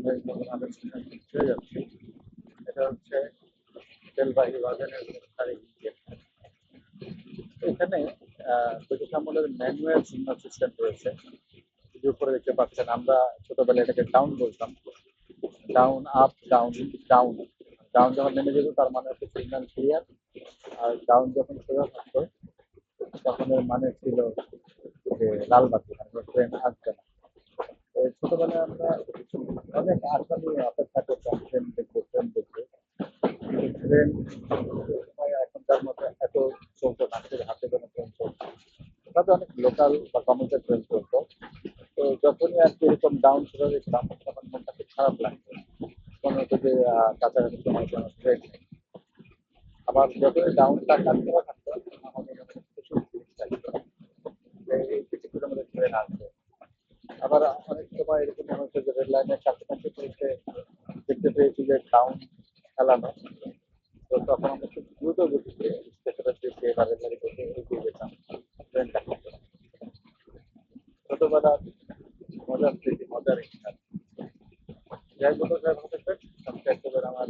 যখন আমি চলে যাচ্ছি, এটা হচ্ছে তেলবাহী বাজারের তারিখ। এখানে ব্রিটিশ আমলের ম্যানুয়াল সিগন্যাল সিস্টেম রয়েছে। যে উপরে দেখতে পাচ্ছেন, আমরা ছোটবেলায় এটাকে ডাউন বলতাম। Down, up, down, down. Down যখন নেমে যেত তার মানে হচ্ছে সিগন্যাল ক্লিয়ার। আর ডাউন যখন সোজা থাকতো তখন এর মানে ছিল যে লাল বাতি, মানে ট্রেন আসবে না। এই ছোটবেলায় আমরা অনেক আশা নিয়ে অপেক্ষা করতাম ট্রেন দেখবো, ট্রেন দেখবো। কিন্তু ট্রেন সময় এখনকার মতো এত চলতো না, শুধু হাতে কোনো ট্রেন চলতো। তবে অনেক লোকাল বা কমিউটার ট্রেন চলতো। তো যখনই আর কি এরকম ডাউন ছিল দেখলাম, তখন মনটা খুব খারাপ লাগতো। মনে হতো যে কাছাকাছি সময় কোনো ট্রেন নেই। আবার যখনই ডাউনটা কাছাকাছি থাকতো, আমাদের কাছে প্রচুর জিনিস লাগতো যে এই কিছুক্ষণের মধ্যে ট্রেন আসবে। আবার অনেক সময় এরকম মনে হচ্ছে যে রেল লাইনের কাছাকাছি পৌঁছে দেখতে পেয়েছি যে ডাউন চালানো। তো তখন আমরা খুব দ্রুত গতিতে স্টেশনের দিকে বা রেলের দিকে এগিয়ে যেতাম ট্রেন দেখার জন্য। ছোটবেলার মজার স্মৃতি, মজার ইতিহাস। যাই বলো, যাই ভালো থাকবেন, সাবস্ক্রাইব করবেন আমার